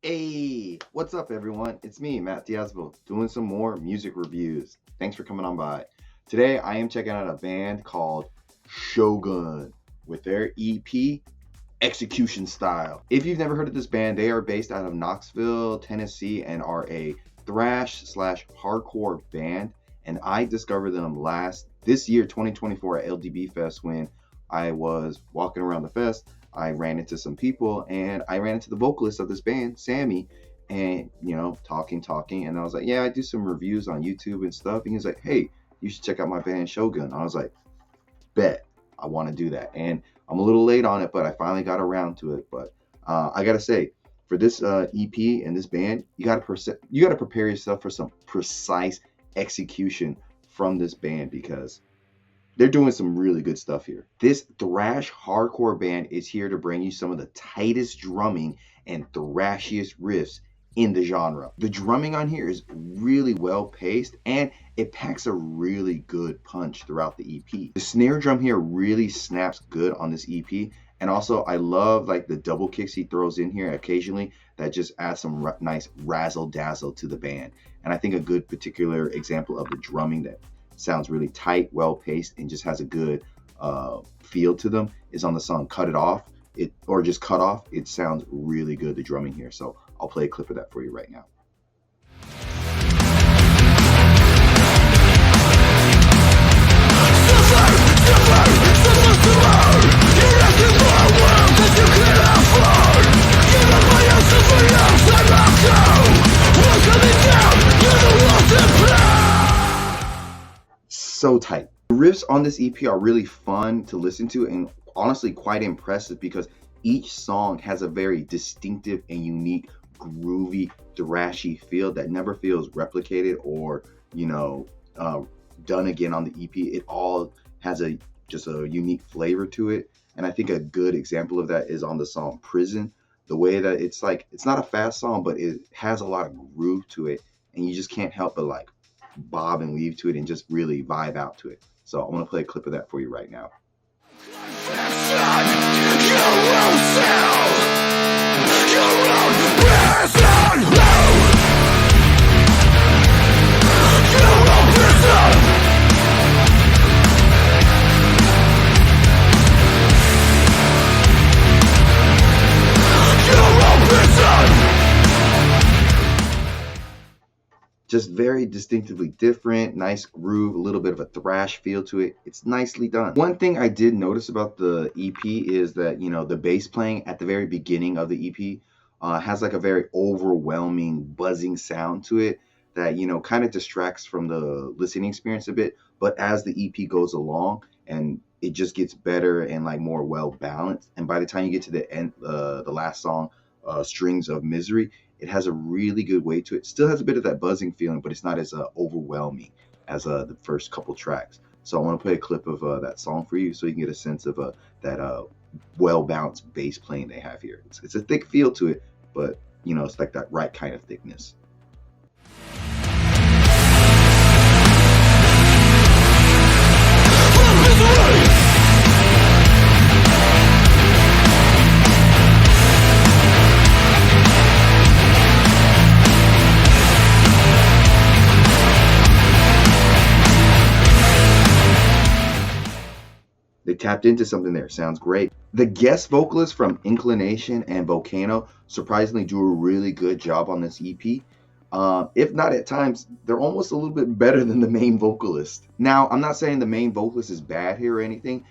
Hey, what's up everyone? It's me, Matt Diazville, doing some more music reviews. Thanks for coming on by. Today I am checking out a band called Shogun with their EP, Execution Style. If you've never heard of this band, they are based out of Knoxville, Tennessee, and are a thrash slash hardcore band. And I discovered them this year, 2024, at LDB Fest when I was walking around the fest. I ran into some people and I ran into the vocalist of this band, Sammy, and talking. And I was like, yeah, I do some reviews on YouTube and stuff. And he was like, hey, you should check out my band Shogun. I was like, bet, I want to do that. And I'm a little late on it, but I finally got around to it. But I gotta say, for this EP and this band, you gotta prepare yourself for some precise execution from this band because they're doing some really good stuff here. This thrash hardcore band is here to bring you some of the tightest drumming and thrashiest riffs in the genre. The drumming on here is really well paced and it packs a really good punch throughout the EP. The snare drum here really snaps good on this EP, and also I love like the double kicks he throws in here occasionally that just adds some nice razzle dazzle to the band. And I think a good particular example of the drumming that sounds really tight, well paced, and just has a good feel to them is on the song Cut It Off. Just Cut Off. It sounds really good, the drumming here. So I'll play a clip of that for you right now. So tight. The riffs on this EP are really fun to listen to and honestly quite impressive because each song has a very distinctive and unique groovy thrashy feel that never feels replicated or done again on the EP. It all has just a unique flavor to it, and I think a good example of that is on the song Prison. The way that it's not a fast song, but it has a lot of groove to it, and you just can't help but like bob and weave to it and just really vibe out to it. So I'm going to play a clip of that for you right now. Just very distinctively different, nice groove, a little bit of a thrash feel to it. It's nicely done. One thing I did notice about the EP is that, the bass playing at the very beginning of the EP has like a very overwhelming, buzzing sound to it that, kind of distracts from the listening experience a bit. But as the EP goes along and it just gets better and like more well balanced, and by the time you get to the end, the last song, Strings of Misery, it has a really good weight to it. Still has a bit of that buzzing feeling, but it's not as overwhelming as the first couple tracks. So I want to play a clip of that song for you so you can get a sense of that well-balanced bass playing they have here. It's a thick feel to it, but it's like that right kind of thickness. They tapped into something there. Sounds great. The guest vocalists from Inclination and Volcano surprisingly do a really good job on this EP. If not at times, they're almost a little bit better than the main vocalist. Now, I'm not saying the main vocalist is bad here or anything.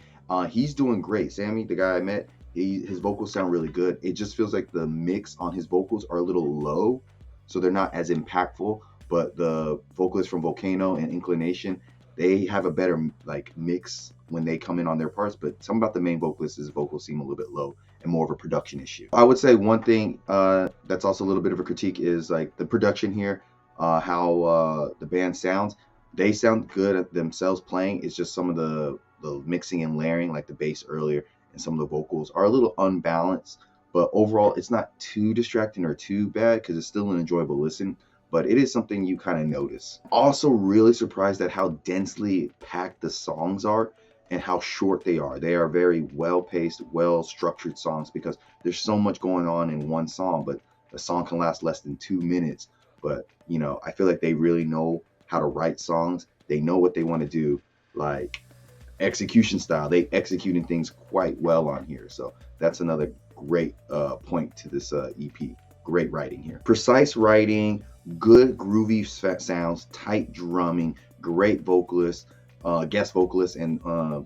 He's doing great. Sammy, the guy I met, his vocals sound really good. It just feels like the mix on his vocals are a little low, so they're not as impactful. But the vocalists from Volcano and Inclination, they have a better like mix when they come in on their parts, but something about the main vocalist, his vocals seem a little bit low and more of a production issue. I would say one thing that's also a little bit of a critique is like the production here, how the band sounds. They sound good at themselves playing. It's just some of the mixing and layering, like the bass earlier, and some of the vocals are a little unbalanced. But overall, it's not too distracting or too bad because it's still an enjoyable listen. But it is something you kind of notice. Also really surprised at how densely packed the songs are and how short they are. They are very well-paced, well-structured songs because there's so much going on in one song, but a song can last less than 2 minutes, but you know, I feel like they really know how to write songs. They know what they want to do. Like execution style, they executing things quite well on here. So that's another great point to this EP. Great writing here. Precise writing, good groovy sounds, tight drumming, great vocalists, guest vocalists, and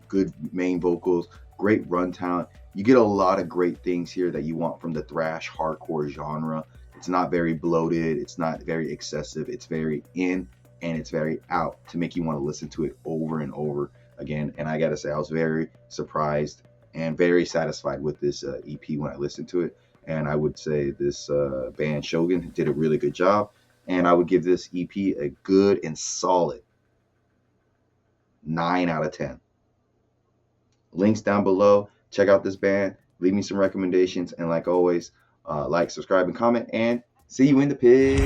good main vocals, great runtime. You get a lot of great things here that you want from the thrash hardcore genre. It's not very bloated, it's not very excessive, it's very in and it's very out to make you want to listen to it over and over again. And I gotta say, I was very surprised and very satisfied with this EP when I listened to it. And I would say this band Shogun did a really good job. And I would give this EP a good and solid 9 out of 10. Links down below. Check out this band. Leave me some recommendations. And like always, like, subscribe, and comment. And see you in the pig.